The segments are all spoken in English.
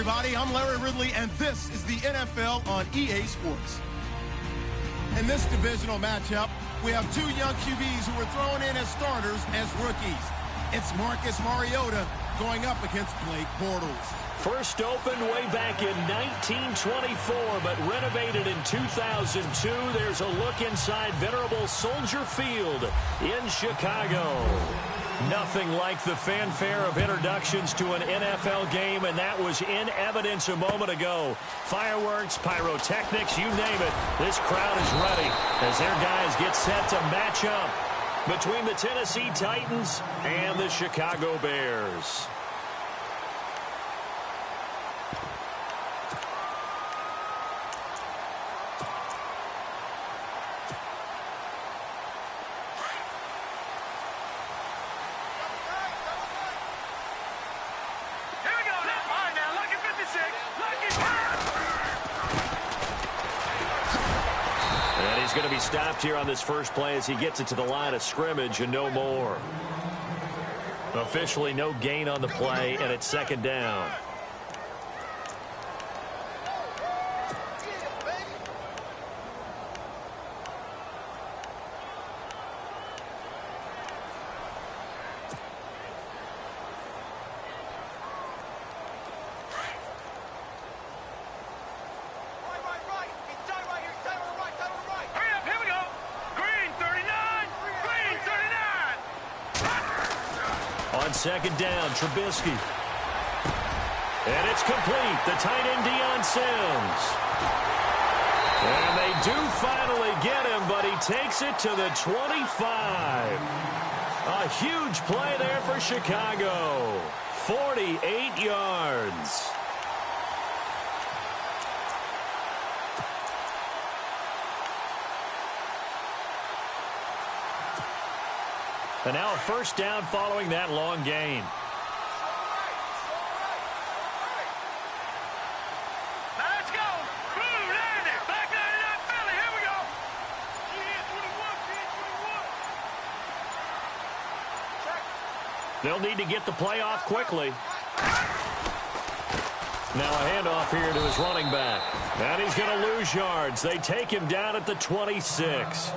everybody. I'm Larry Ridley, and this is the NFL on EA Sports. In this divisional matchup, we have two young QBs who were thrown in as starters as rookies. It's Marcus Mariota going up against Blake Bortles. First opened way back in 1924, but renovated in 2002. There's a look inside venerable Soldier Field in Chicago. Nothing like the fanfare of introductions to an NFL game, and that was in evidence a moment ago. Fireworks, pyrotechnics, you name it. This crowd is ready as their guys get set to match up between the Tennessee Titans and the Chicago Bears. He's going to be stopped here on this first play as he gets it to the line of scrimmage and no more. Officially no gain on the play, and it's second down. Second down, Trubisky. And it's complete. The tight end, Deion Sims. And they do finally get him, but he takes it to the 25. A huge play there for Chicago. 48 yards. And now a first down following that long gain. Let's go. Boom, land it. Back 99 Philly. Here we go. They'll need to get the play off quickly. Now a handoff here to his running back. And he's going to lose yards. They take him down at the 26.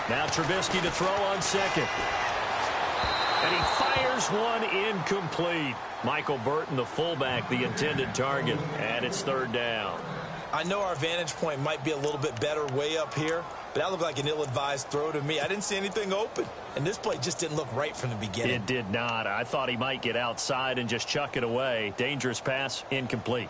Now Trubisky to throw on second. And he fires one incomplete. Michael Burton, the fullback, the intended target. And it's third down. I know our vantage point might be a little bit better way up here, but that looked like an ill-advised throw to me. I didn't see anything open, and this play just didn't look right from the beginning. It did not. I thought he might get outside and just chuck it away. Dangerous pass, incomplete.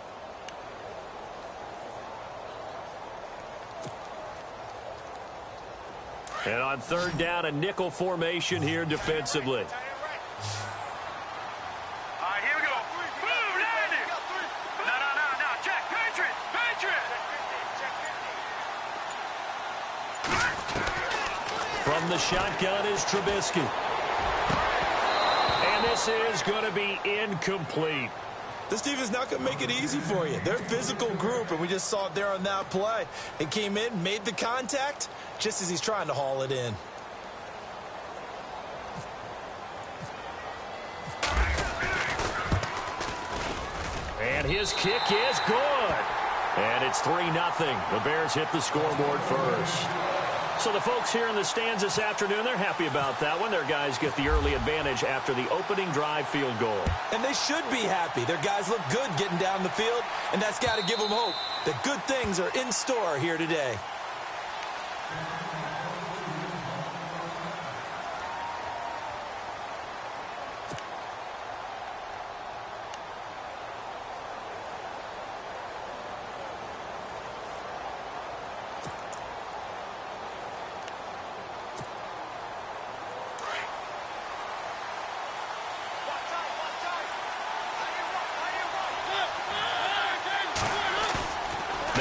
And on third down, a nickel formation here defensively. All right, here we go. Boom, land it. No. Check. Patriot. From the shotgun is Trubisky. And this is going to be incomplete. This team is not going to make it easy for you. They're a physical group, and we just saw it there on that play. It came in, made the contact, just as he's trying to haul it in. And his kick is good. And it's 3-0. The Bears hit the scoreboard first. So the folks here in the stands this afternoon, they're happy about that one. Their guys get the early advantage after the opening drive field goal. And they should be happy. Their guys look good getting down the field, and that's got to give them hope that good things are in store here today.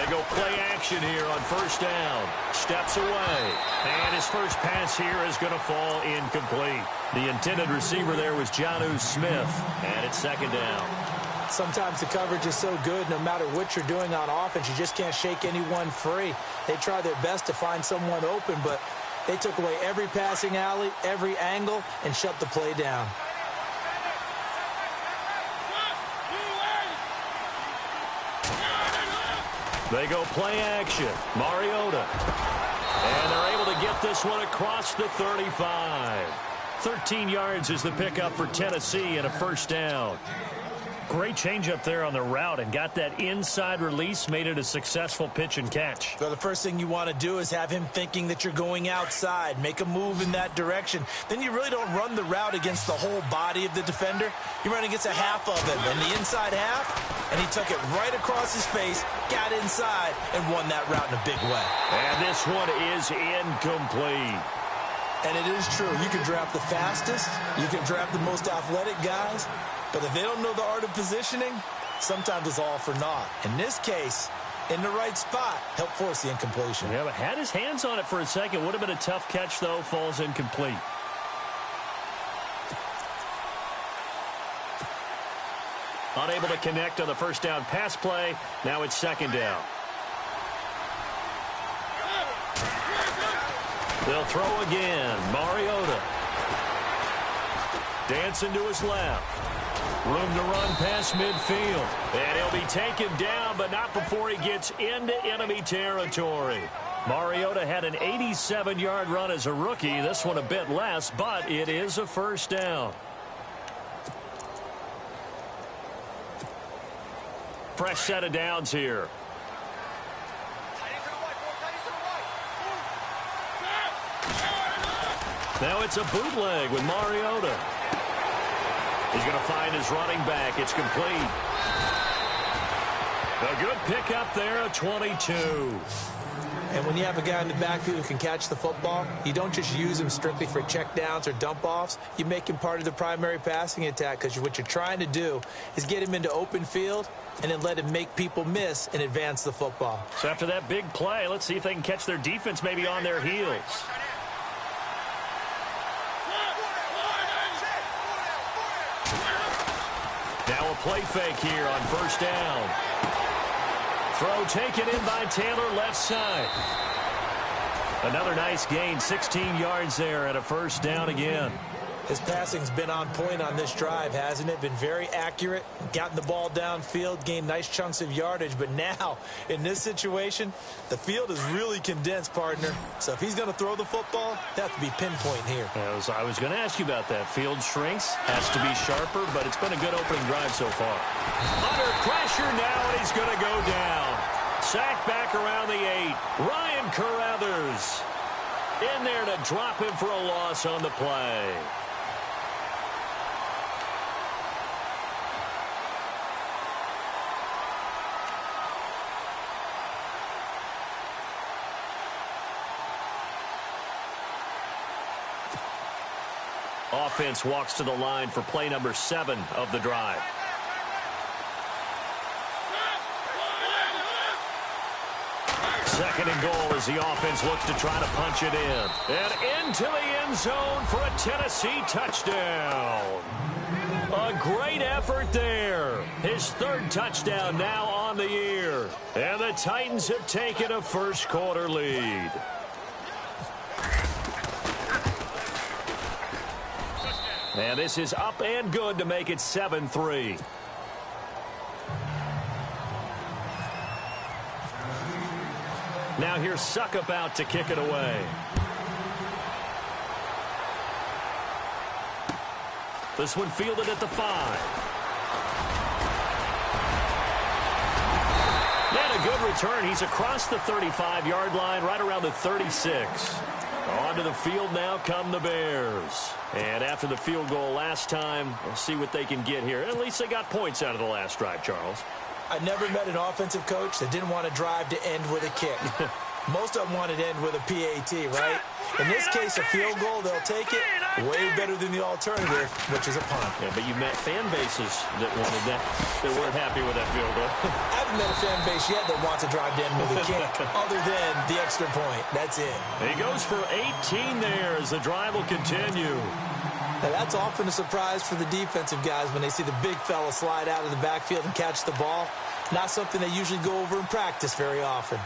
go play action here on first down. Steps away. And his first pass here is going to fall incomplete. The intended receiver there was Jonnu Smith. And it's second down. Sometimes the coverage is so good, no matter what you're doing on offense, you just can't shake anyone free. They try their best to find someone open, but they took away every passing alley, every angle, and shut the play down. They go play action. Mariota. And they're able to get this one across the 35. 13 yards is the pickup for Tennessee and a first down. Great change up there on the route and got that inside release, made it a successful pitch and catch. So the first thing you want to do is have him thinking that you're going outside, make a move in that direction. Then you really don't run the route against the whole body of the defender. You run against a half of him, and the inside half, and he took it right across his face, got inside, and won that route in a big way. And this one is incomplete. And it is true. You can draft the fastest, you can draft the most athletic guys, but if they don't know the art of positioning, sometimes it's all for naught. In this case, in the right spot, helped force the incompletion. Yeah, but had his hands on it for a second. Would have been a tough catch, though. Falls incomplete. Unable to connect on the first down pass play. Now it's second down. They'll throw again. Mariota. Dancing to his left. Room to run past midfield. And he'll be taken down, but not before he gets into enemy territory. Mariota had an 87-yard run as a rookie. This one a bit less, but it is a first down. Fresh set of downs here. Now it's a bootleg with Mariota. He's going to find his running back. It's complete. A good pickup there at 22. And when you have a guy in the backfield who can catch the football, you don't just use him strictly for checkdowns or dump-offs. You make him part of the primary passing attack, because what you're trying to do is get him into open field and then let him make people miss and advance the football. So after that big play, let's see if they can catch their defense maybe on their heels. Now a play fake here on first down. Throw taken in by Taylor left side. Another nice gain, 16 yards there at a first down again. His passing's been on point on this drive, hasn't it? Been very accurate, gotten the ball downfield, gained nice chunks of yardage. But now, in this situation, the field is really condensed, partner. So if he's going to throw the football, that has to be pinpoint here. I was going to ask you about that. Field shrinks, has to be sharper, but it's been a good opening drive so far. Under pressure now, and he's going to go down. Sacked back around the 8. Ryan Carruthers in there to drop him for a loss on the play. Offense walks to the line for play number 7 of the drive. Second and goal as the offense looks to try to punch it in. And into the end zone for a Tennessee touchdown. A great effort there. His third touchdown now on the year. And the Titans have taken a first quarter lead. And this is up and good to make it 7-3. Now here's Suckup out to kick it away. This one fielded at the 5. And a good return. He's across the 35-yard line, right around the 36. Onto the field now come the Bears. And after the field goal last time, we'll see what they can get here. At least they got points out of the last drive, Charles. I never met an offensive coach that didn't want to drive to end with a kick. Most of them wanted to end with a PAT, right? In this case, a field goal, they'll take it. Way better than the alternative, which is a punt. Yeah, but you met fan bases that wanted that, that weren't happy with that field goal. I haven't met a fan base yet that wants to drive down with a kick other than the extra point. That's it. He goes for 18 there as the drive will continue. Now, that's often a surprise for the defensive guys when they see the big fella slide out of the backfield and catch the ball. Not something they usually go over in practice very often.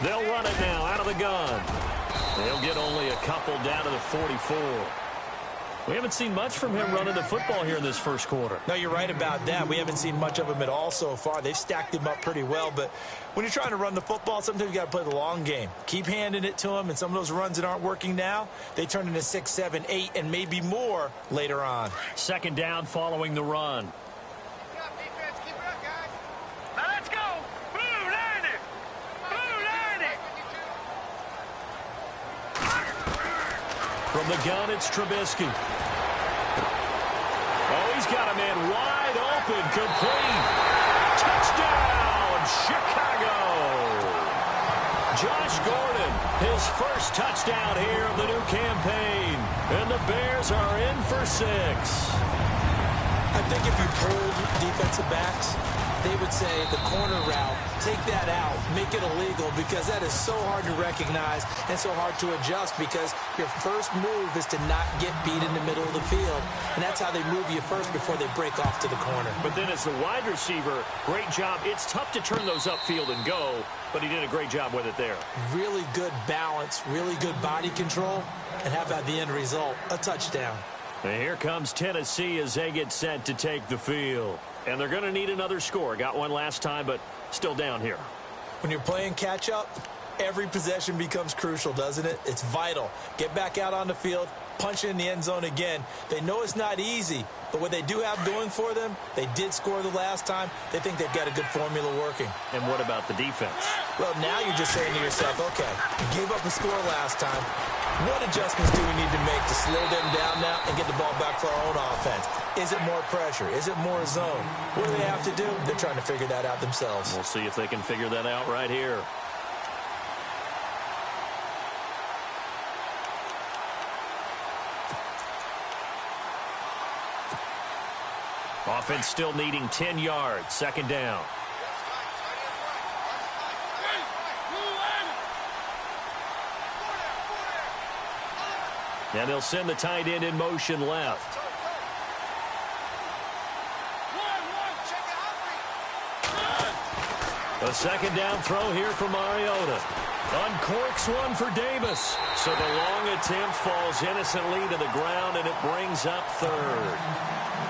They'll run it now out of the gun. They'll get only a couple down to the 44. We haven't seen much from him running the football here in this first quarter. No, you're right about that. We haven't seen much of him at all so far. They've stacked him up pretty well, but when you're trying to run the football, sometimes you got to play the long game. Keep handing it to him, and some of those runs that aren't working now, they turn into 6, 7, 8, and maybe more later on. Second down following the run. From the gun, it's Trubisky. Oh, he's got a man wide open, complete. Touchdown, Chicago. Josh Gordon, his first touchdown here of the new campaign. And the Bears are in for 6. I think if you pulled defensive backs, they would say the corner route, take that out, make it illegal, because that is so hard to recognize and so hard to adjust, because your first move is to not get beat in the middle of the field, and that's how they move you first before they break off to the corner. But then as the wide receiver, great job. It's tough to turn those upfield and go, but he did a great job with it there. Really good balance, really good body control, and how about the end result? A touchdown. And here comes Tennessee as they get set to take the field. And they're going to need another score. Got one last time, but still down here. When you're playing catch-up, every possession becomes crucial, doesn't it? It's vital. Get back out on the field, punch it in the end zone again. They know it's not easy, but what they do have going for them, they did score the last time. They think they've got a good formula working. And what about the defense? Well, now you're just saying to yourself, okay, you gave up a score last time. What adjustments do we need to make to slow them down now and get the ball back for our own offense? Is it more pressure? Is it more zone? What do they have to do? They're trying to figure that out themselves. We'll see if they can figure that out right here. Offense still needing 10 yards. Second down. And they'll send the tight end in motion left. A second down throw here for Mariota. Uncorks one for Davis. So the long attempt falls innocently to the ground, and it brings up third.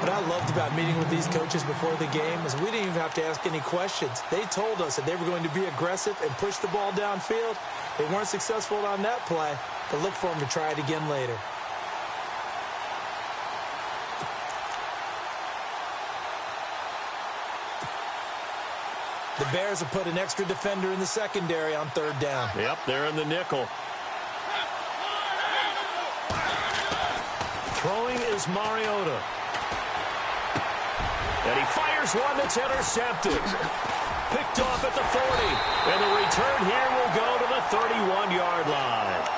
What I loved about meeting with these coaches before the game is we didn't even have to ask any questions. They told us that they were going to be aggressive and push the ball downfield. They weren't successful on that play, but look for them to try it again later. The Bears have put an extra defender in the secondary on third down. Yep, they're in the nickel. Throwing is Mariota. And he fires one that's intercepted. Picked off at the 40. And the return here will go to the 31-yard line.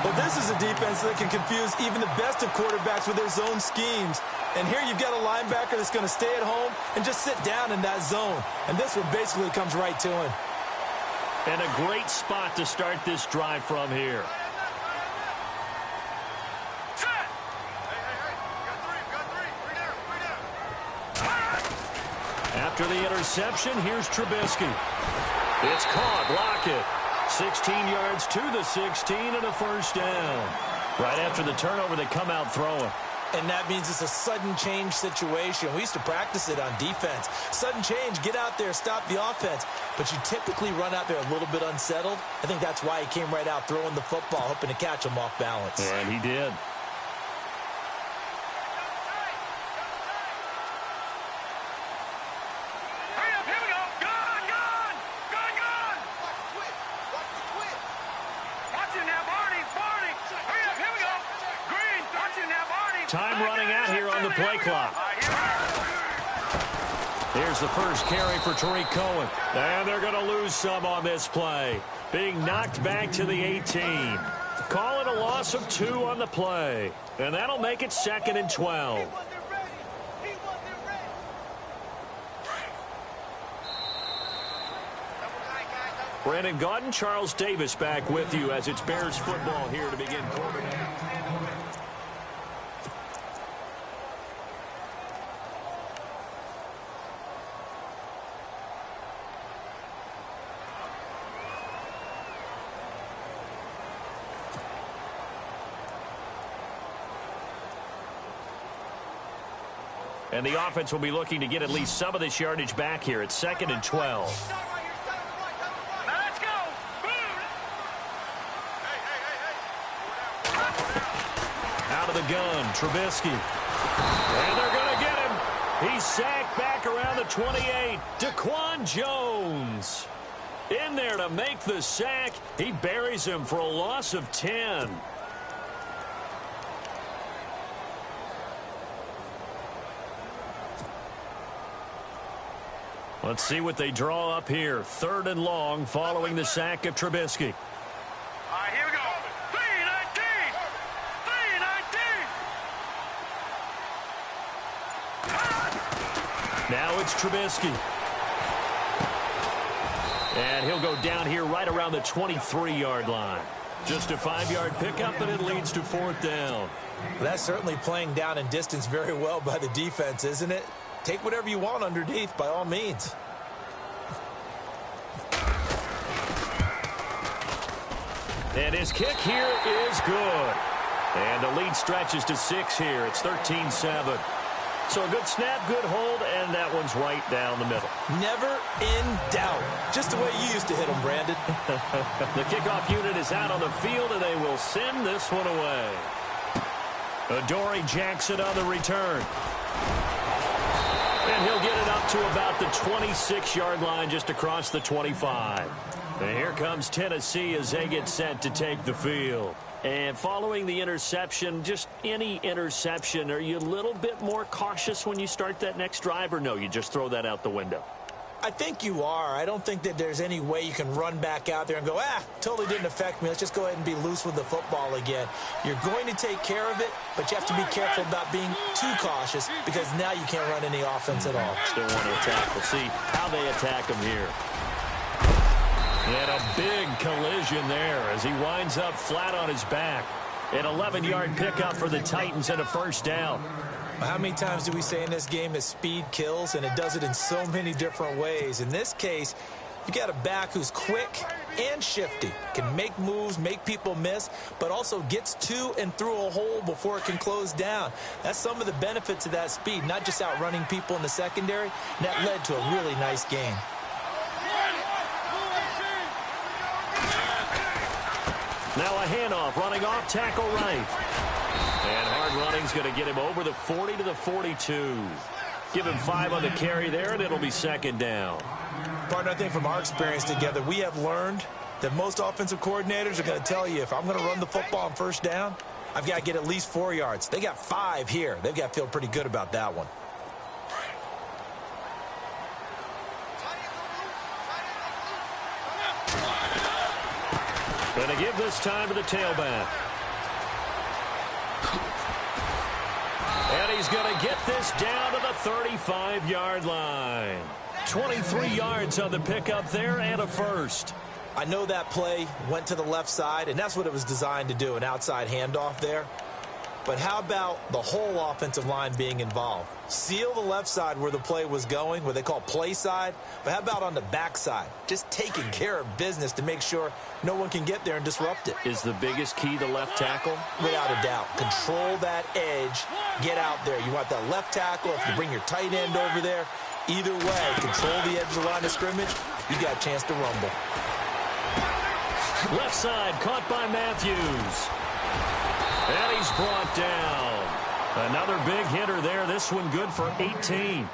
Well, this is a defense that can confuse even the best of quarterbacks with their zone schemes. And here you've got a linebacker that's going to stay at home and just sit down in that zone. And this one basically comes right to him. And a great spot to start this drive from here. After the interception, here's Trubisky. It's caught. Lockett. 16 yards to the 16 and a first down. Right after the turnover, they come out throwing. And that means it's a sudden change situation. We used to practice it on defense. Sudden change, get out there, stop the offense. But you typically run out there a little bit unsettled. I think that's why he came right out throwing the football, hoping to catch him off balance. And he did. Hurry up, here we go. Go, go! Time running out here on the play clock. Here's the first carry for Tariq Cohen. And they're going to lose some on this play. Being knocked back to the 18. Call it a loss of 2 on the play. And that'll make it 2nd and 12. Brandon Gaudin, Charles Davis back with you as it's Bears football here to begin quarterback. And the offense will be looking to get at least some of this yardage back here. It's 2nd and 12. Out of the gun, Trubisky. And they're going to get him. He's sacked back around the 28. Daquan Jones in there to make the sack. He buries him for a loss of 10. Let's see what they draw up here. 3rd and long following the sack of Trubisky. All right, here we go. 3-19. 3-19. Now it's Trubisky. And he'll go down here right around the 23-yard line. Just a 5-yard pickup, and it leads to 4th down. That's certainly playing down and distance very well by the defense, isn't it? Take whatever you want underneath, by all means. And his kick here is good. And the lead stretches to 6 here. It's 13-7. So a good snap, good hold, and that one's right down the middle. Never in doubt. Just the way you used to hit them, Brandon. The kickoff unit is out on the field, and they will send this one away. Adoree Jackson on the return. And he'll get it up to about the 26-yard line, just across the 25. And here comes Tennessee as they get set to take the field. And following the interception, just any interception, are you a little bit more cautious when you start that next drive, or no, you just throw that out the window? I think you are. I don't think that there's any way you can run back out there and go, totally didn't affect me. Let's just go ahead and be loose with the football again. You're going to take care of it, but you have to be careful about being too cautious because now you can't run any offense at all. Still want to attack. We'll see how they attack him here. And a big collision there as he winds up flat on his back. An 11-yard pickup for the Titans and a 1st down. How many times do we say in this game that speed kills, and it does it in so many different ways? In this case, you got a back who's quick and shifty, can make moves, make people miss, but also gets to and through a hole before it can close down. That's some of the benefits of that speed, not just outrunning people in the secondary. And that led to a really nice game. Now a handoff, running off tackle right. And hard running's going to get him over the 40 to the 42. Give him 5 on the carry there, and it'll be 2nd down. Partner, I think from our experience together, we have learned that most offensive coordinators are going to tell you, if I'm going to run the football on 1st down, I've got to get at least 4 yards. They got 5 here. They've got to feel pretty good about that one. Going to give this time to the tailback. And he's going to get this down to the 35-yard line. 23 yards on the pickup there and a 1st. I know that play went to the left side, and that's what it was designed to do, an outside handoff there. But how about the whole offensive line being involved? Seal the left side where the play was going, what they call play side. But how about on the back side? Just taking care of business to make sure no one can get there and disrupt it. Is the biggest key the left tackle? Without a doubt. Control that edge. Get out there. You want that left tackle. If you bring your tight end over there, either way, control the edge of the line of scrimmage, you got a chance to rumble. Left side caught by Matthews. And he's brought down. Another big hitter there. This one good for 18.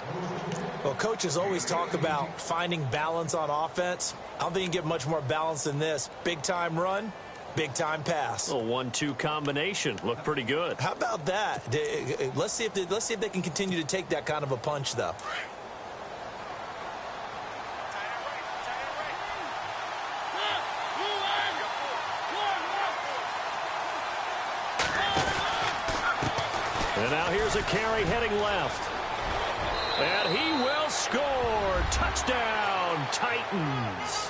Well, coaches always talk about finding balance on offense. I don't think you can get much more balance than this. Big-time run, Big-time pass. A 1-2 combination. Looked pretty good. How about that? Let's see if they can continue to take that kind of a punch, though. And now here's a carry heading left. And he will score. Touchdown, Titans.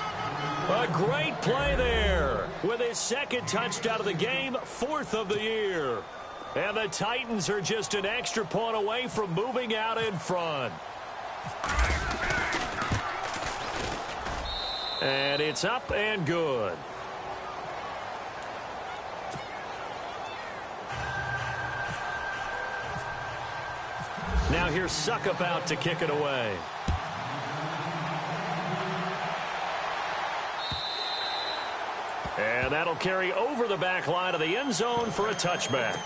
A great play there. With his second touchdown of the game, fourth of the year. And the Titans are just an extra point away from moving out in front. And it's up and good. Now here's Succop out to kick it away. And that'll carry over the back line of the end zone for a touchback.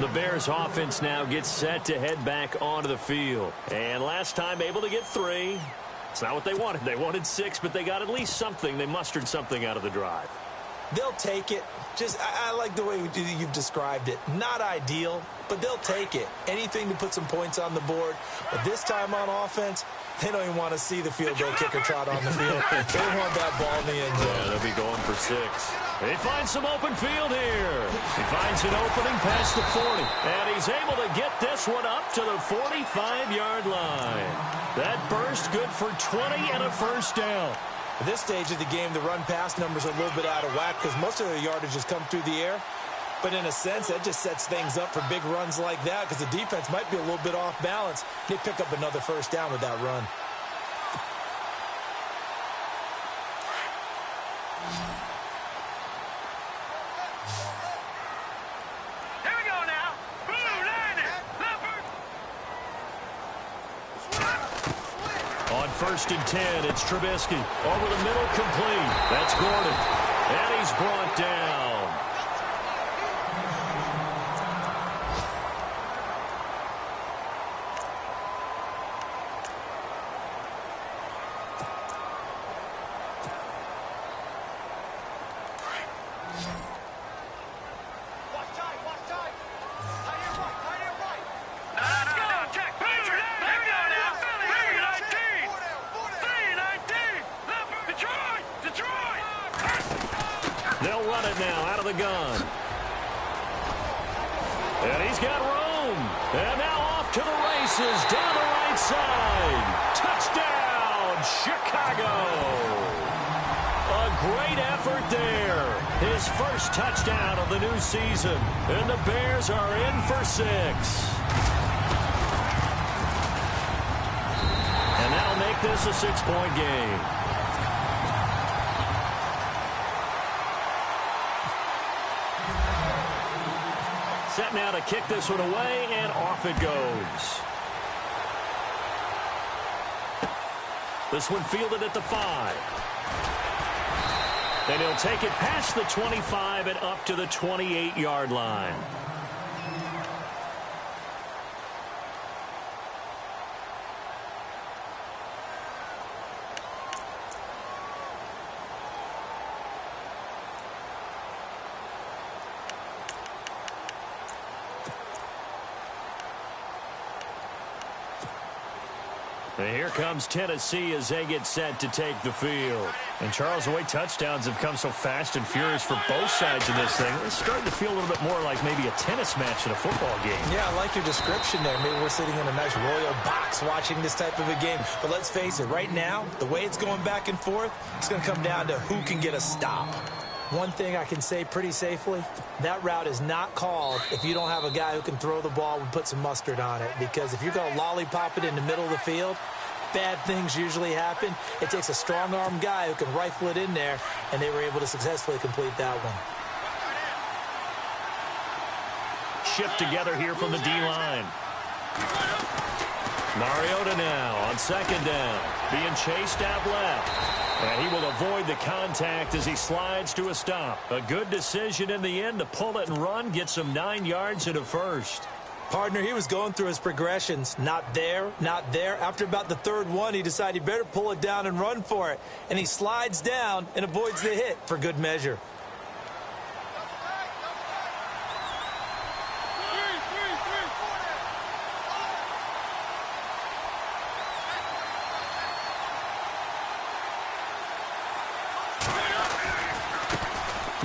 The Bears offense now gets set to head back onto the field. And last time able to get 3. It's not what they wanted. They wanted 6, but they got at least something. They mustered something out of the drive. They'll take it. I like the way you've described it. Not ideal, but they'll take it. Anything to put some points on the board. But this time on offense, they don't even want to see the field goal kicker trot on the field. They want that ball in the end zone. Yeah, they'll be going for 6. He finds some open field here. He finds an opening past the 40. And he's able to get this one up to the 45-yard line. That burst good for 20 and a first down. At this stage of the game, the run-pass numbers are a little bit out of whack because most of their yardage has come through the air. But in a sense, that just sets things up for big runs like that because the defense might be a little bit off balance. They pick up another first down with that run. Here we go now. Boom, landed. On 1st and 10, it's Trubisky. Over the middle, complete. That's Gordon. And he's brought down. They'll run it now out of the gun. And he's got room. And now off to the races down the right side. Touchdown, Chicago. A great effort there. His first touchdown of the new season. And the Bears are in for 6. And that'll make this a 6-point game. Set now to kick this one away, and off it goes. This one fielded at the 5. And he'll take it past the 25 and up to the 28-yard line. And here comes Tennessee as they get set to take the field. And, Charles, the way touchdowns have come so fast and furious for both sides of this thing, it's starting to feel a little bit more like maybe a tennis match in a football game. Yeah, I like your description there. Maybe we're sitting in a nice royal box watching this type of a game. But let's face it, right now, the way it's going back and forth, it's going to come down to who can get a stop. One thing I can say pretty safely, that route is not called if you don't have a guy who can throw the ball and put some mustard on it. Because if you're going to lollipop it in the middle of the field, bad things usually happen. It takes a strong-arm guy who can rifle it in there, and they were able to successfully complete that one. Shift together here from the D-line. Mariota now on 2nd down, being chased out left. And he will avoid the contact as he slides to a stop. A good decision in the end to pull it and run, gets him 9 yards and a first. Partner, he was going through his progressions. Not there, not there. After about the 3rd one, he decided he better pull it down and run for it. And he slides down and avoids the hit for good measure.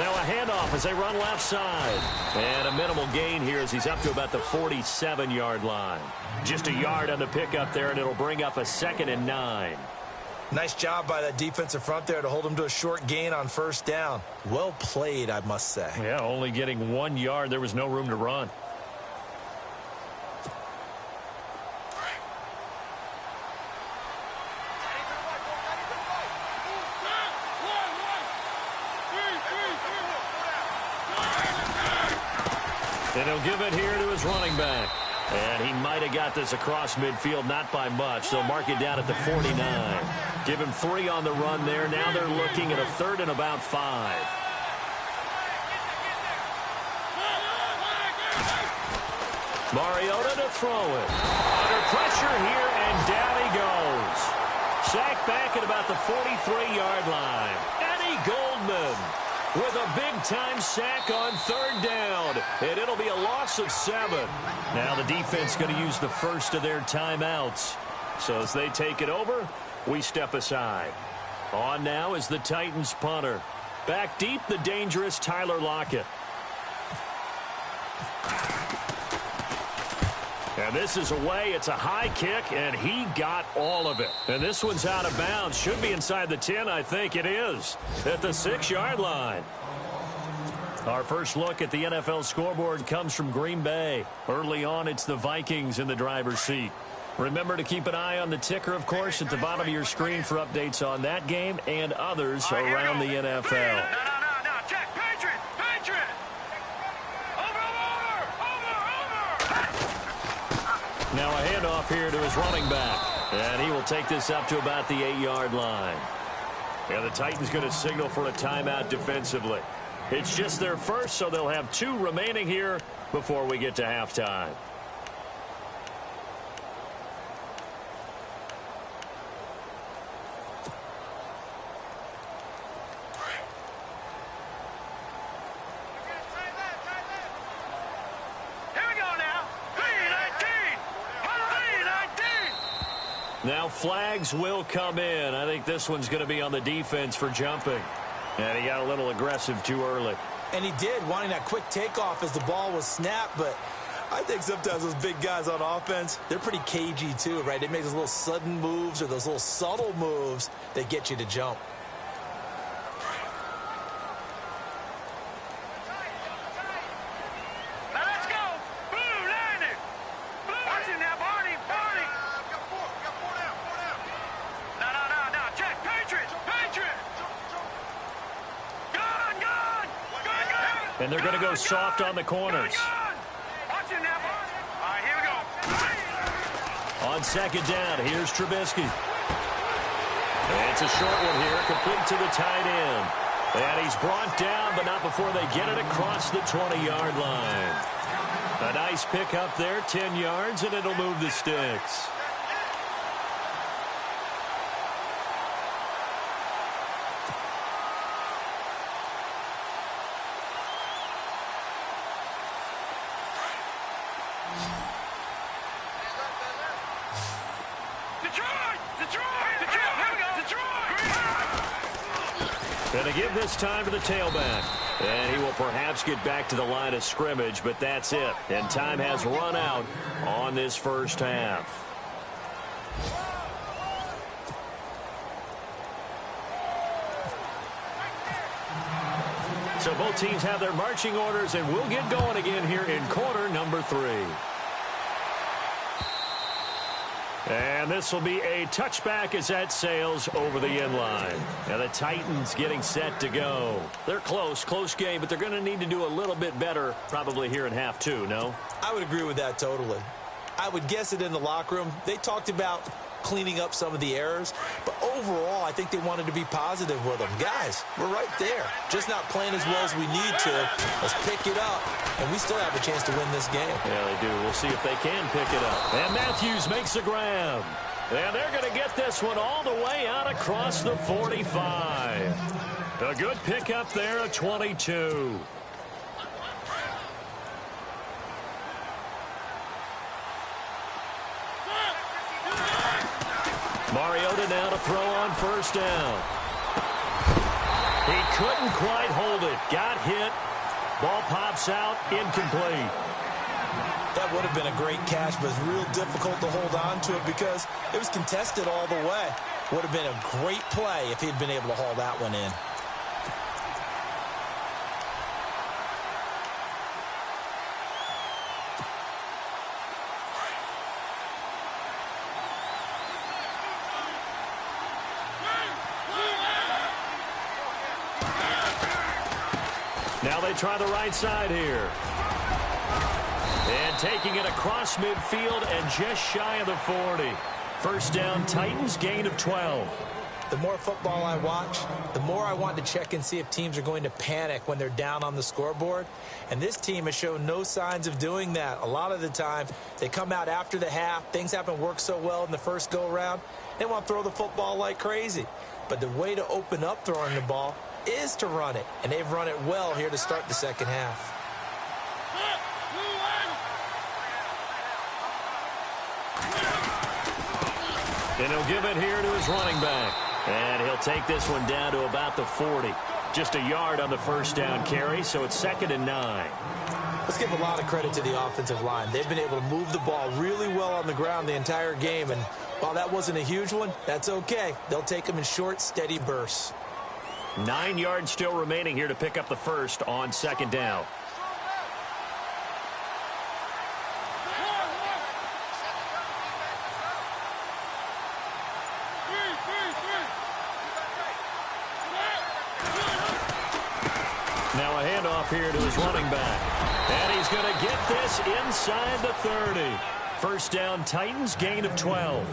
Now a handoff as they run left side. And a minimal gain here as he's up to about the 47-yard line. Just a yard on the pickup there, and it'll bring up a 2nd and 9. Nice job by that defensive front there to hold him to a short gain on first down. Well played, I must say. Yeah, only getting 1 yard. There was no room to run. And he'll give it here to his running back. And he might have got this across midfield, not by much. They'll mark it down at the 49. Give him 3 on the run there. Now they're looking at a 3rd and about 5. Mariota to throw it. Under pressure here, and down he goes. Sacked back at about the 43-yard line. Eddie Goldman with a big-time sack on 3rd down. And it'll be a loss of 7. Now the defense going to use the first of their timeouts. So as they take it over, we step aside. On now is the Titans punter. Back deep, the dangerous Tyler Lockett. And this is away. It's a high kick, and he got all of it. And this one's out of bounds. Should be inside the 10, I think it is. At the 6-yard line. Our first look at the NFL scoreboard comes from Green Bay. Early on, it's the Vikings in the driver's seat. Remember to keep an eye on the ticker, of course, at the bottom of your screen for updates on that game and others around the NFL. No. Check. Patriot. Over. Now a handoff here to his running back. And he will take this up to about the 8-yard line. And the Titans going to signal for a timeout defensively. It's just their first, so they'll have 2 remaining here before we get to halftime. Now flags will come in. I think this one's going to be on the defense for jumping. And he got a little aggressive too early. And he did, wanting that quick takeoff as the ball was snapped. But I think sometimes those big guys on offense, they're pretty cagey too, right? They make those little sudden moves or those little subtle moves that get you to jump. And they're going to go soft on the corners. On 2nd down, here's Trubisky. It's a short one here, complete to the tight end. And he's brought down, but not before they get it across the 20-yard line. A nice pick up there, 10 yards, and it'll move the sticks. Going to give this time to the tailback. And he will perhaps get back to the line of scrimmage, but that's it. And time has run out on this first half. So both teams have their marching orders, and we'll get going again here in quarter number 3. And this will be a touchback as that sails over the end line. And the Titans getting set to go. They're close game, but they're going to need to do a little bit better probably here in half 2, no? I would agree with that totally. I would guess it in the locker room. They talked about cleaning up some of the errors, but overall I think they wanted to be positive with them. Guys, we're right there, just not playing as well as we need to. Let's pick it up, and we still have a chance to win this game. Yeah, they do. We'll see if they can pick it up. And Matthews makes the grab, and they're going to get this one all the way out across the 45. A good pickup there at 22. Mariota now to throw on first down. He couldn't quite hold it. Got hit. Ball pops out. Incomplete. That would have been a great catch, but it's real difficult to hold on to it because it was contested all the way. Would have been a great play if he'd been able to haul that one in. Now they try the right side here. And taking it across midfield and just shy of the 40. First down, Titans, gain of 12. The more football I watch, the more I want to check and see if teams are going to panic when they're down on the scoreboard. And this team has shown no signs of doing that. A lot of the time, they come out after the half. Things haven't worked so well in the first go-around. They want to throw the football like crazy. But the way to open up throwing the ball is to run it. And they've run it well here to start the second half. And he'll give it here to his running back. And he'll take this one down to about the 40. Just a yard on the first down carry, so it's 2nd and 9. Let's give a lot of credit to the offensive line. They've been able to move the ball really well on the ground the entire game. And while that wasn't a huge one, that's okay. They'll take them in short, steady bursts. 9 yards still remaining here to pick up the first on 2nd down. Now a handoff here to his running back. And he's going to get this inside the 30. First down, Titans, gain of 12.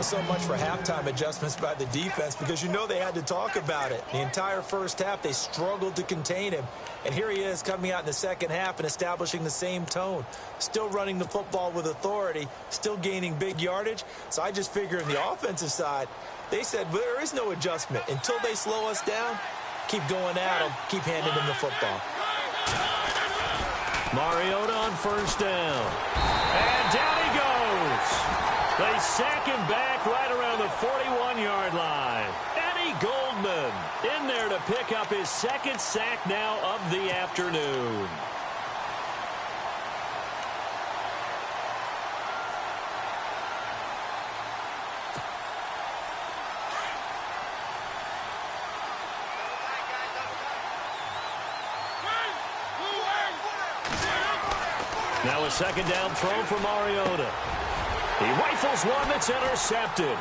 So much for halftime adjustments by the defense because you know they had to talk about it. The entire first half, they struggled to contain him. And here he is coming out in the second half and establishing the same tone. Still running the football with authority, still gaining big yardage. So I just figure on the offensive side, they said well, there is no adjustment. Until they slow us down, keep going at them, keep handing them the football. Mariota on first down. And down he goes. They sack him back right around the 41-yard line. Eddie Goldman in there to pick up his second sack now of the afternoon. Now a second down throw for Mariota. He rifles one that's intercepted.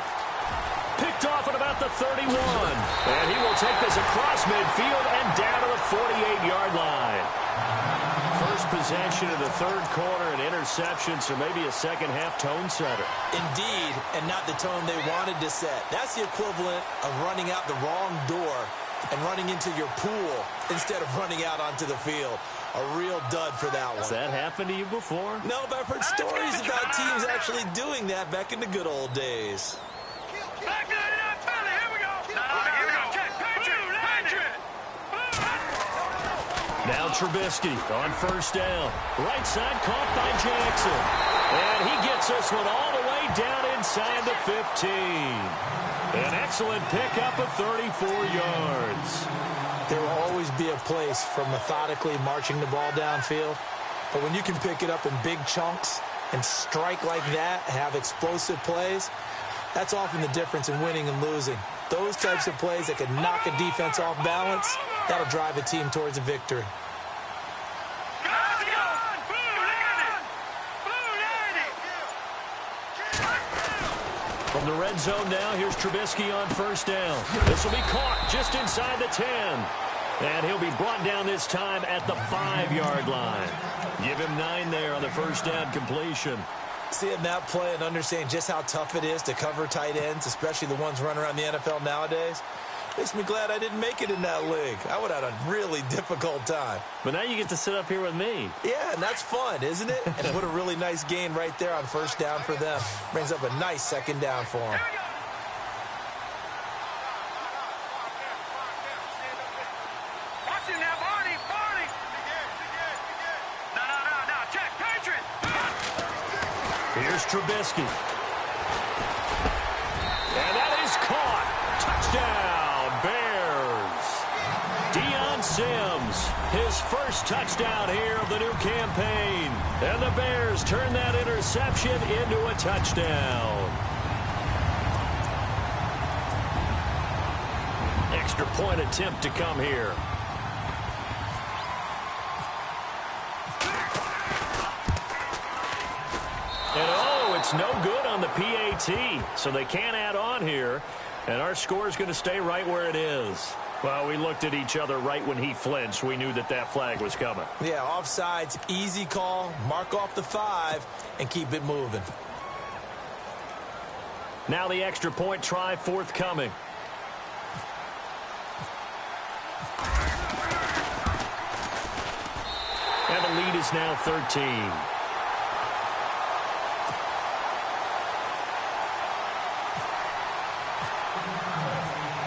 Picked off at about the 31. And he will take this across midfield and down to the 48-yard line. First possession of the third quarter, an interception, so maybe a second-half tone setter. Indeed, and not the tone they wanted to set. That's the equivalent of running out the wrong door and running into your pool instead of running out onto the field. A real dud for that one. Has that happened to you before? No, but I've heard stories about teams actually doing that back in the good old days. Back to the NFL. Here we go. Here we go. Check. Patriot. Now Trubisky on first down. Right side caught by Jackson. And he gets this one all the way down inside the 15. An excellent pickup of 34 yards. There will always be a place for methodically marching the ball downfield. But when you can pick it up in big chunks and strike like that, have explosive plays, that's often the difference in winning and losing. Those types of plays that can knock a defense off balance, that'll drive a team towards a victory. From the red zone now, here's Trubisky on first down. This will be caught just inside the 10. And he'll be brought down this time at the 5-yard line. Give him 9 there on the first down completion. Seeing that play and understanding just how tough it is to cover tight ends, especially the ones running around the NFL nowadays, makes me glad I didn't make it in that league. I would have had a really difficult time. But now you get to sit up here with me. Yeah, and that's fun, isn't it? And what a really nice gain right there on first down for them. Brings up a nice second down for them. Watch him now, Barney. No. Check. Patriot. Here's Trubisky. And that is caught. Touchdown, Bears. first touchdown here of the new campaign. And the Bears turn that interception into a touchdown. Extra point attempt to come here. And oh, it's no good on the PAT, so they can't add on here. And our score is going to stay right where it is. Well, we looked at each other right when he flinched. We knew that that flag was coming. Yeah, offsides, easy call. Mark off the 5 and keep it moving. Now the extra point try forthcoming. And the lead is now 13.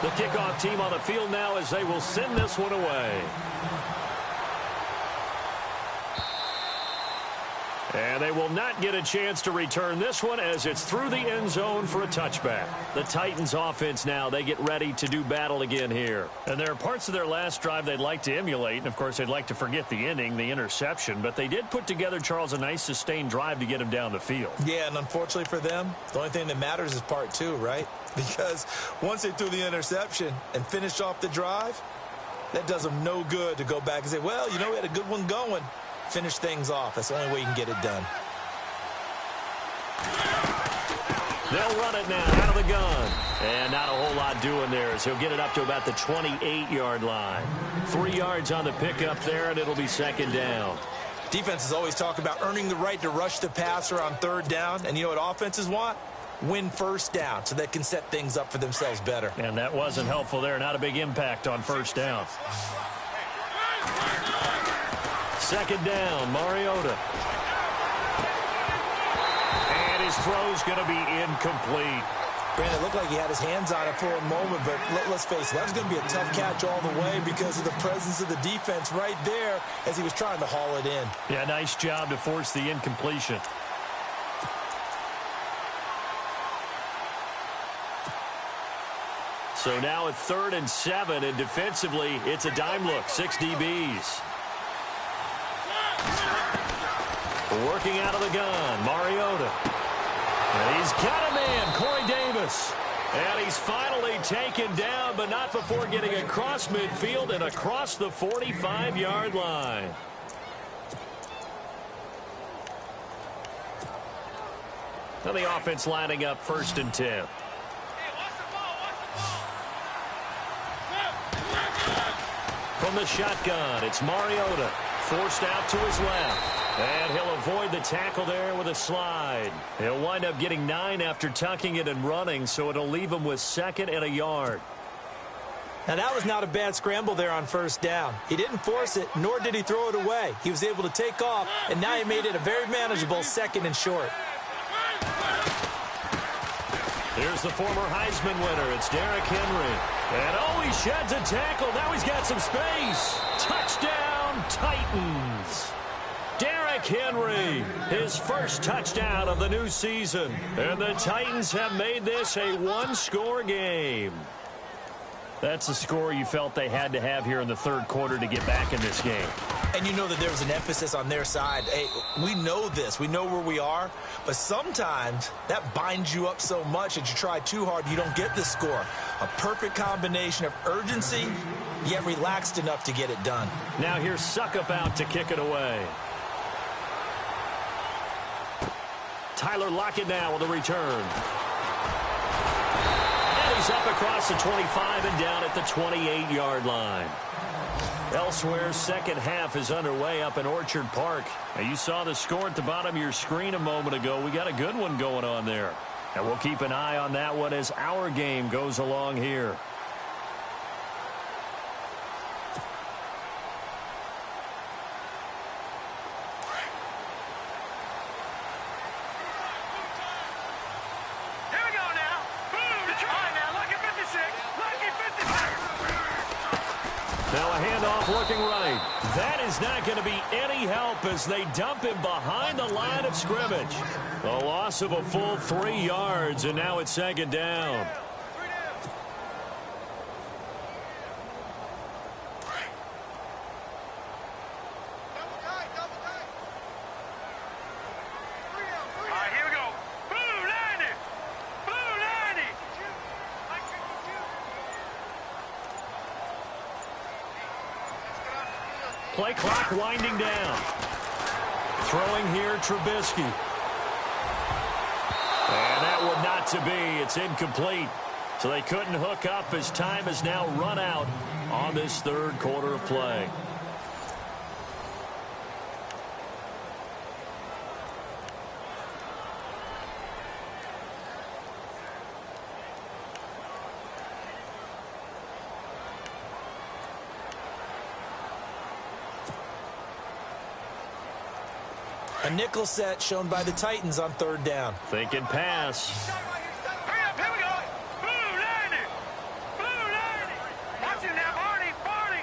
The kickoff team on the field now as they will send this one away. And they will not get a chance to return this one as it's through the end zone for a touchback. The Titans offense now, they get ready to do battle again here. And there are parts of their last drive they'd like to emulate. And, of course, they'd like to forget the ending, the interception. But they did put together, Charles, a nice sustained drive to get him down the field. Yeah, and unfortunately for them, the only thing that matters is part 2, right? Because once they threw the interception and finished off the drive, that does them no good to go back and say, well, you know, we had a good one going. Finish things off. That's the only way you can get it done. They'll run it now out of the gun. And not a whole lot doing there as he'll get it up to about the 28-yard line. 3 yards on the pickup there, and it'll be second down. Defenses always talk about earning the right to rush the passer on third down. And you know what offenses want? Win first down so they can set things up for themselves better. And that wasn't helpful there. Not a big impact on first down. Second down, Mariota. And his throw's going to be incomplete. Brandon, it looked like he had his hands on it for a moment, but let's face it, that was going to be a tough catch all the way because of the presence of the defense right there as he was trying to haul it in. Yeah, nice job to force the incompletion. So now at 3rd and 7, and defensively, it's a dime look, 6 DBs. Working out of the gun, Mariota. And he's got a man, Corey Davis. And he's finally taken down, but not before getting across midfield and across the 45-yard line. Now the offense lining up 1st and 10. From the shotgun, it's Mariota. Forced out to his left. And he'll avoid the tackle there with a slide. He'll wind up getting 9 after tucking it and running, so it'll leave him with 2nd and a yard. Now, that was not a bad scramble there on first down. He didn't force it, nor did he throw it away. He was able to take off, and now he made it a very manageable 2nd and short. Here's the former Heisman winner. It's Derrick Henry. And oh, he sheds a tackle. Now he's got some space. Touchdown, Titans. Derrick Henry, his first touchdown of the new season. And the Titans have made this a one-score game. That's the score you felt they had to have here in the 3rd quarter to get back in this game. And you know that there was an emphasis on their side. Hey, we know this. We know where we are. But sometimes that binds you up so much that you try too hard, you don't get the score. A perfect combination of urgency, yet relaxed enough to get it done. Now here's Suckup out to kick it away. Tyler Lockett now with a return. And he's up across the 25 and down at the 28-yard line. Elsewhere, second half is underway up in Orchard Park. Now, you saw the score at the bottom of your screen a moment ago. We got a good one going on there. And we'll keep an eye on that one as our game goes along here. Looking right. That is not going to be any help as they dump him behind the line of scrimmage. A loss of a full 3 yards, and now it's 2nd down. Play clock winding down. Throwing here, Trubisky. And that one not to be. It's incomplete. So they couldn't hook up as time has now run out on this third quarter of play. A nickel set shown by the Titans on third down. Thinking pass. Hurry up, here we go. Blue line it. Blue line it. Watch it now, Barney. Barney.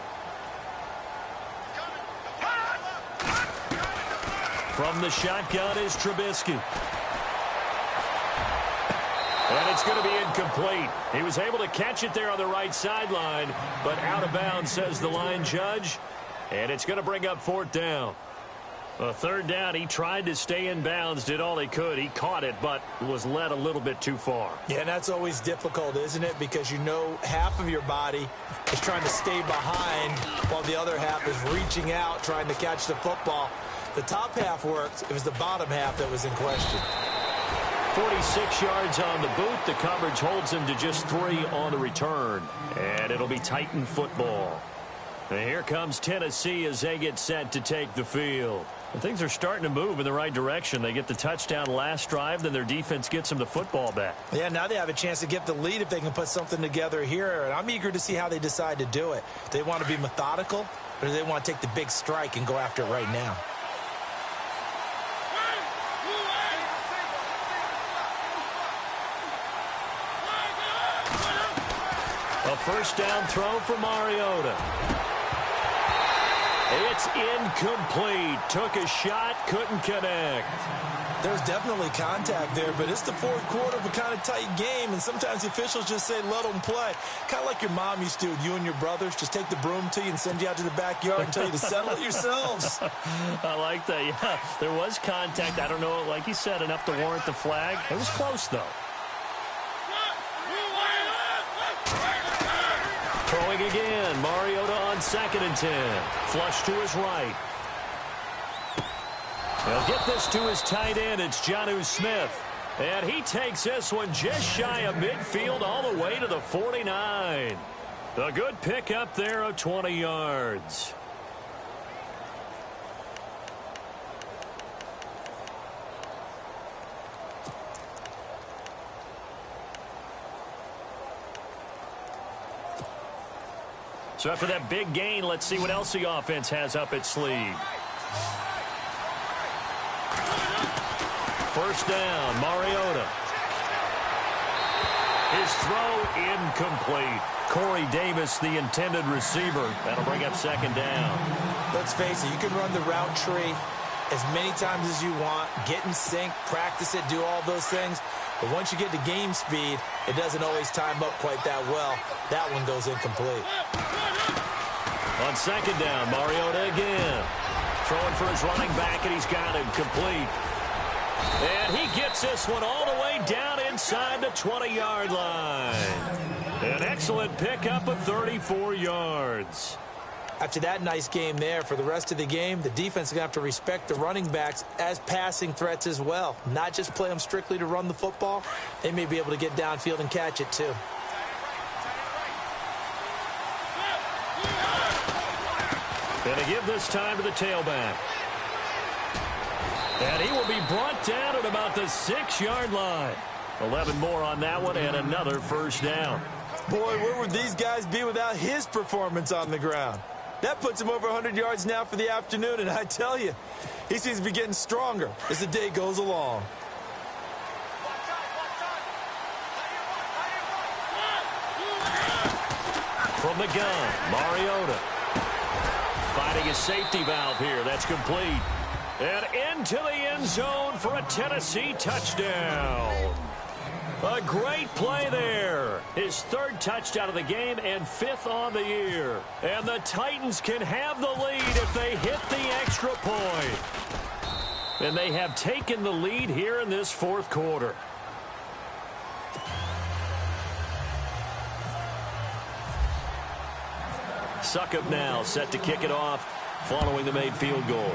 From the shotgun is Trubisky. And it's going to be incomplete. He was able to catch it there on the right sideline, but out of bounds, says the line judge. And it's going to bring up fourth down. A third down, he tried to stay in bounds, did all he could. He caught it, but was led a little bit too far. Yeah, and that's always difficult, isn't it? Because you know half of your body is trying to stay behind while the other half is reaching out, trying to catch the football. The top half worked. It was the bottom half that was in question. 46 yards on the boot. The coverage holds him to just 3 on the return. And it'll be Titan football. And here comes Tennessee as they get set to take the field. And things are starting to move in the right direction. They get the touchdown last drive, then their defense gets them the football back. Yeah, now they have a chance to get the lead if they can put something together here. And I'm eager to see how they decide to do it. Do they want to be methodical, or do they want to take the big strike and go after it right now? A first down throw for Mariota. It's incomplete. Took a shot, couldn't connect. There's definitely contact there, but it's the fourth quarter of a kind of tight game, and sometimes the officials just say, let them play. Kind of like your mom used to with you and your brothers. Just take the broom to you and send you out to the backyard and tell you to settle it yourselves. I like that, yeah. There was contact. I don't know, like you said, enough to warrant the flag. It was close, though. Throwing again. Mariota on 2nd and 10. Flush to his right. He'll get this to his tight end. It's Jonnu Smith. And he takes this one just shy of midfield all the way to the 49. A good pickup there of 20 yards. So after that big gain, let's see what else the offense has up its sleeve. First down, Mariota. His throw incomplete. Corey Davis, the intended receiver. That'll bring up 2nd down. Let's face it, you can run the route tree as many times as you want, get in sync, practice it, do all those things. But once you get to game speed, it doesn't always time up quite that well. That one goes incomplete. On 2nd down, Mariota again. Throwing for his running back, and he's got him complete. And he gets this one all the way down inside the 20-yard line. An excellent pickup of 34 yards. After that nice game there, for the rest of the game, the defense is going to have to respect the running backs as passing threats as well. Not just play them strictly to run the football. They may be able to get downfield and catch it too. Going to give this time to the tailback. And he will be brought down at about the 6-yard line. 11 more on that one and another first down. Boy, where would these guys be without his performance on the ground? That puts him over 100 yards now for the afternoon, and I tell you, he seems to be getting stronger as the day goes along. From the gun, Mariota. Finding a safety valve here. That's complete. And into the end zone for a Tennessee touchdown. A great play there. His 3rd touchdown of the game and 5th on the year. And the Titans can have the lead if they hit the extra point. And they have taken the lead here in this 4th quarter. Succop now set to kick it off following the made field goal.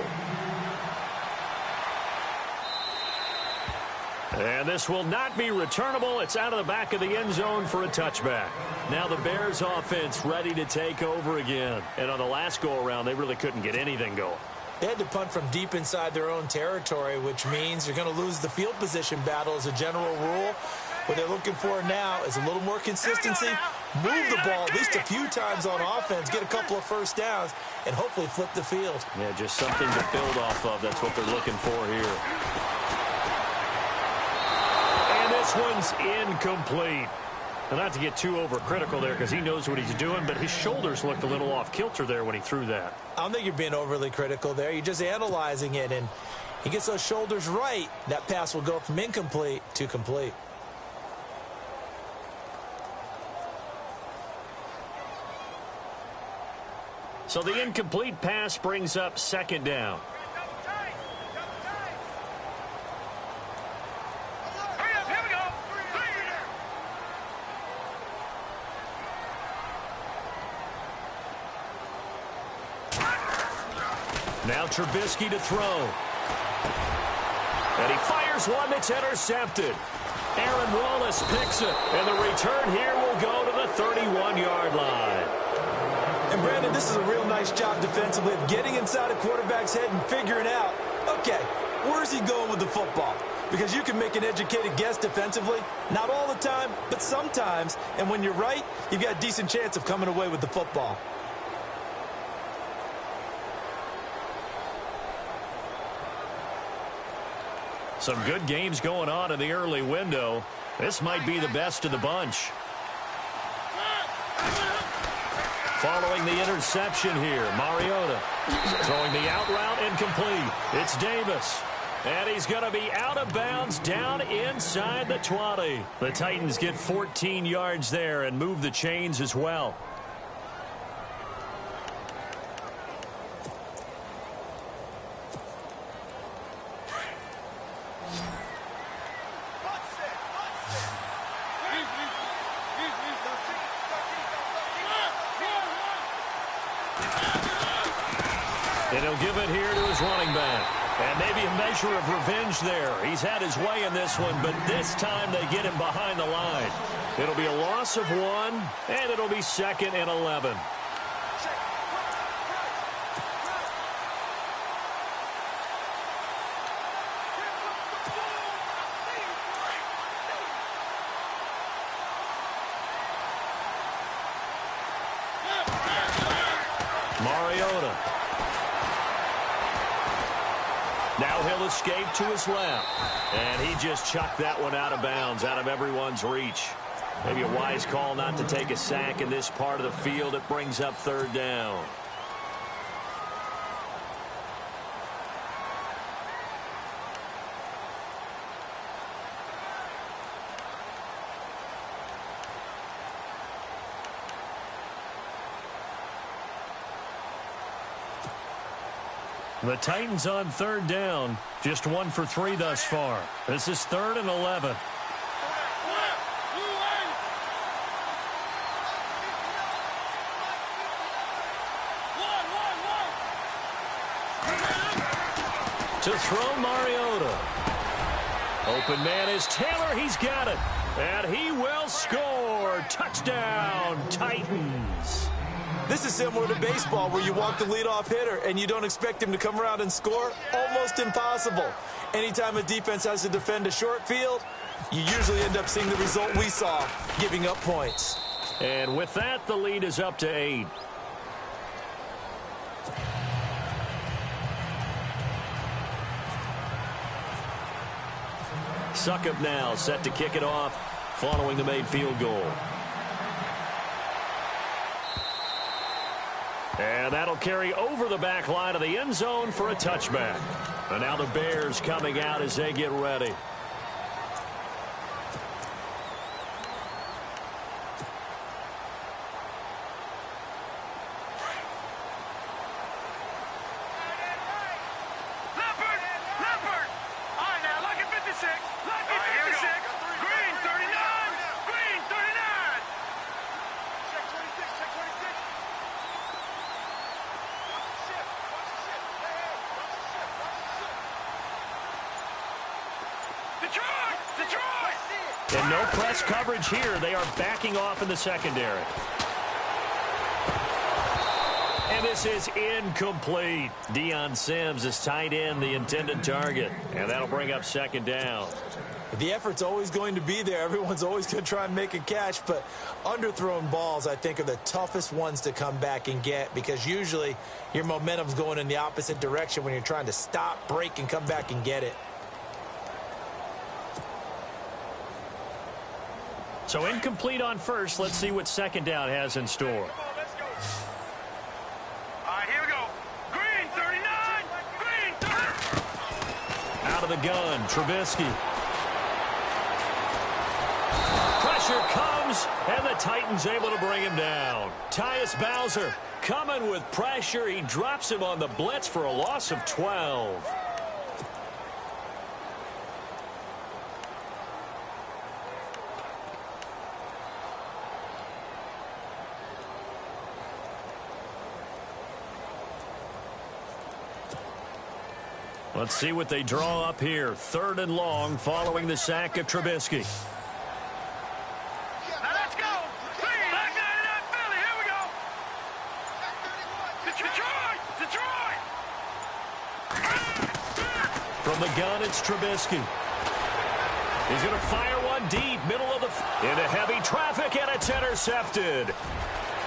And this will not be returnable. It's out of the back of the end zone for a touchback. Now the Bears offense ready to take over again. And on the last go-around, they really couldn't get anything going. They had to punt from deep inside their own territory, which means you're going to lose the field position battle as a general rule. What they're looking for now is a little more consistency, move the ball at least a few times on offense, get a couple of first downs, and hopefully flip the field. Yeah, just something to build off of. That's what they're looking for here. And this one's incomplete. And not to get too overcritical there because he knows what he's doing, but his shoulders looked a little off kilter there when he threw that. I don't think you're being overly critical there. You're just analyzing it, and he gets those shoulders right. That pass will go from incomplete to complete. So the incomplete pass brings up second down. Now Trubisky to throw. And he fires one that's intercepted. Aaron Wallace picks it. And the return here will go to the 31-yard line. And, Brandon, this is a real nice job defensively of getting inside a quarterback's head and figuring out, okay, where's he going with the football? Because you can make an educated guess defensively. Not all the time, but sometimes. And when you're right, you've got a decent chance of coming away with the football. Some good games going on in the early window. This might be the best of the bunch. Following the interception here, Mariota throwing the out route incomplete. It's Davis. And he's going to be out of bounds down inside the 20. The Titans get 14 yards there and move the chains as well. And he'll give it here to his running back. And maybe a measure of revenge there. He's had his way in this one, but this time they get him behind the line. It'll be a loss of 1, and it'll be 2nd and 11. Mariota. Now he'll escape to his left. And he just chucked that one out of bounds, out of everyone's reach. Maybe a wise call not to take a sack in this part of the field. It brings up 3rd down. The Titans on 3rd down, just 1 for 3 thus far. This is 3rd and 11. To throw Mariota. Open man is Taylor. He's got it. And he will score. Touchdown, Titans. This is similar to baseball where you walk the leadoff hitter and you don't expect him to come around and score. Almost impossible. Anytime a defense has to defend a short field, you usually end up seeing the result we saw, giving up points. And with that, the lead is up to 8. Succop now set to kick it off following the made field goal. And that'll carry over the back line of the end zone for a touchback. And now the Bears coming out as they get ready. Detroit! Detroit! And no press coverage here. They are backing off in the secondary. And this is incomplete. Deion Sims is tight end, the intended target. And that'll bring up second down. The effort's always going to be there. Everyone's always going to try and make a catch, but underthrown balls, I think, are the toughest ones to come back and get because usually your momentum's going in the opposite direction when you're trying to stop, break, and come back and get it. So incomplete on first. Let's see what second down has in store. Come on, let's go. All right, here we go. Green, 39. Green, 30. Out of the gun, Trubisky. Pressure comes, and the Titans able to bring him down. Tyus Bowser coming with pressure. He drops him on the blitz for a loss of 12. Let's see what they draw up here. 3rd and long following the sack of Trubisky. Now let's go. Black 99 Philly. Here we go. Detroit! Detroit! From the gun, it's Trubisky. He's going to fire one deep, middle of the... into heavy traffic, and it's intercepted.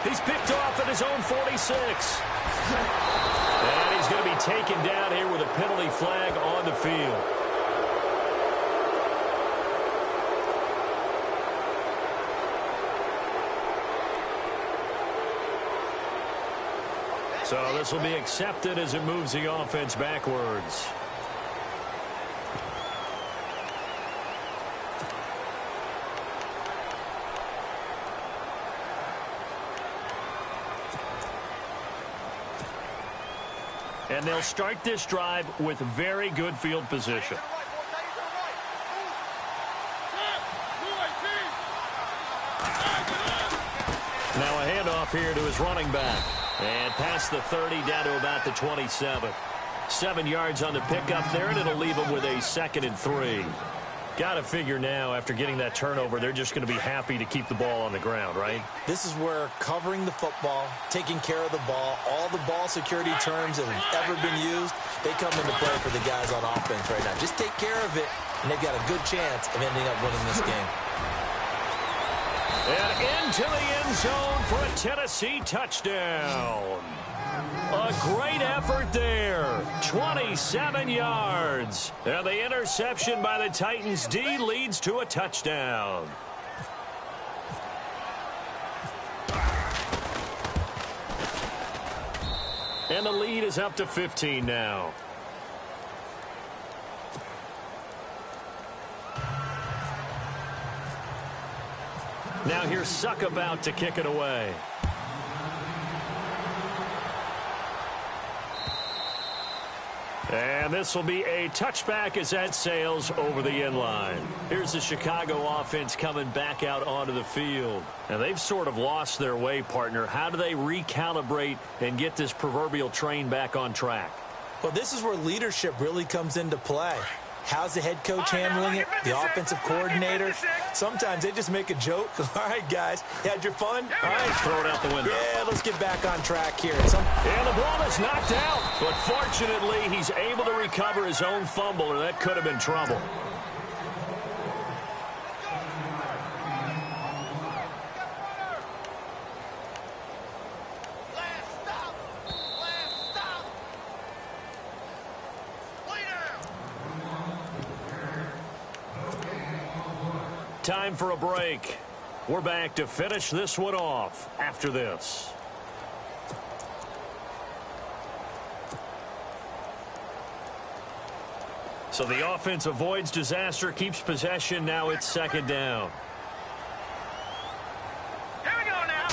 He's picked off at his own 46. And he's going to be taken down here with a penalty flag on the field. So this will be accepted as it moves the offense backwards. And they'll start this drive with very good field position. Now a handoff here to his running back. And past the 30 down to about the 27. 7 yards on the pickup there, and it'll leave him with a 2nd and 3. Got to figure now, after getting that turnover, they're just going to be happy to keep the ball on the ground, right? This is where covering the football, taking care of the ball, all the ball security terms that have ever been used, they come into play for the guys on offense right now. Just take care of it, and they've got a good chance of ending up winning this game. And into the end zone for a Tennessee touchdown. A great effort there. 27 yards. And the interception by the Titans D leads to a touchdown. And the lead is up to 15 now. Now here's Suck about to kick it away. And this will be a touchback as that sails over the end line. Here's the Chicago offense coming back out onto the field. And they've sort of lost their way, partner. How do they recalibrate and get this proverbial train back on track? Well, this is where leadership really comes into play. How's the head coach handling it? The offensive coordinator? Sometimes they just make a joke. All right, guys, you had your fun? All right, throw it out the window. Yeah, let's get back on track here. And the ball is knocked out. But fortunately, he's able to recover his own fumble, or that could have been trouble. Time for a break. We're back to finish this one off after this. So the offense avoids disaster, keeps possession. Now it's 2nd down. Here we go now.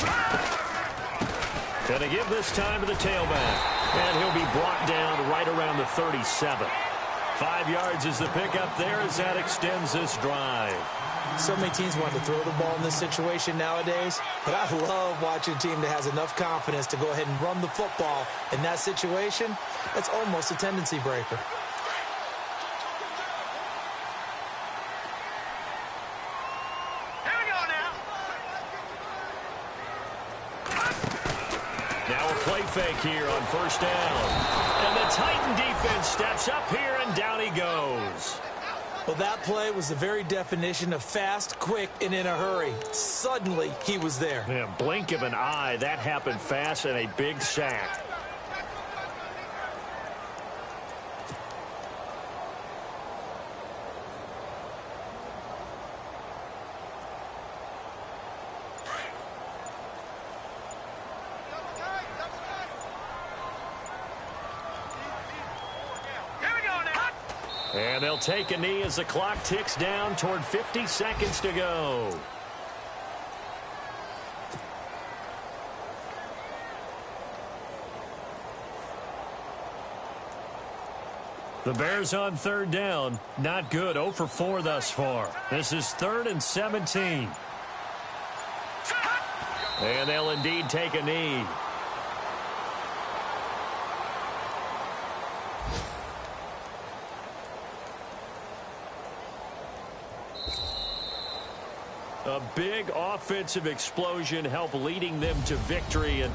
Going to give this time to the tailback. And he'll be brought down right around the 37. 5 yards is the pickup there as that extends this drive. So many teams want to throw the ball in this situation nowadays, but I love watching a team that has enough confidence to go ahead and run the football in that situation. That's almost a tendency breaker. fake here on first down. And the Titan defense steps up here, and down he goes. Well, that play was the very definition of fast, quick, and in a hurry. Suddenly, he was there. Man, blink of an eye, that happened fast, and a big sack. And they'll take a knee as the clock ticks down toward 50 seconds to go. The Bears on third down. Not good. 0 for 4 thus far. This is 3rd and 17. And they'll indeed take a knee. A big offensive explosion helped leading them to victory. And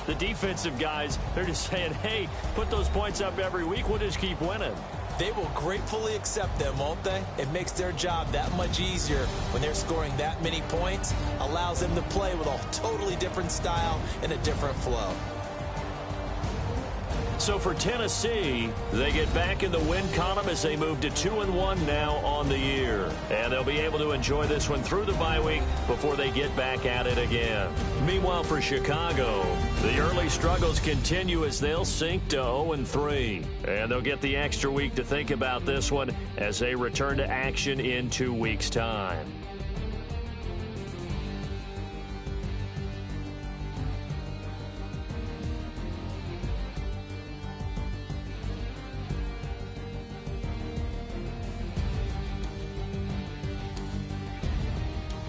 the defensive guys, they're just saying, hey, put those points up every week. We'll just keep winning. They will gratefully accept them, won't they? It makes their job that much easier when they're scoring that many points. Allows them to play with a totally different style and a different flow. So for Tennessee, they get back in the win column as they move to 2-1 now on the year. And they'll be able to enjoy this one through the bye week before they get back at it again. Meanwhile, for Chicago, the early struggles continue as they'll sink to 0-3. And they'll get the extra week to think about this one as they return to action in 2 weeks' time.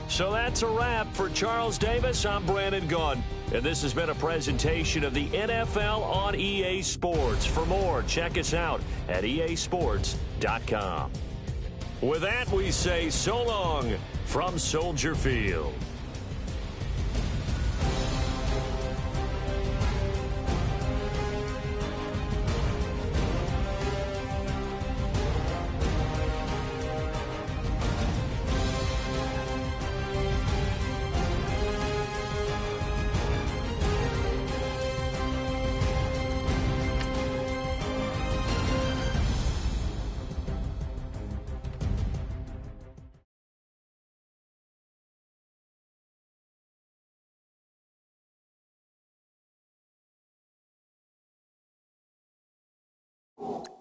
So that's a wrap. For Charles Davis, I'm Brandon Gaudin. And this has been a presentation of the NFL on EA Sports. For more, check us out at easports.com. With that, we say so long from Soldier Field. You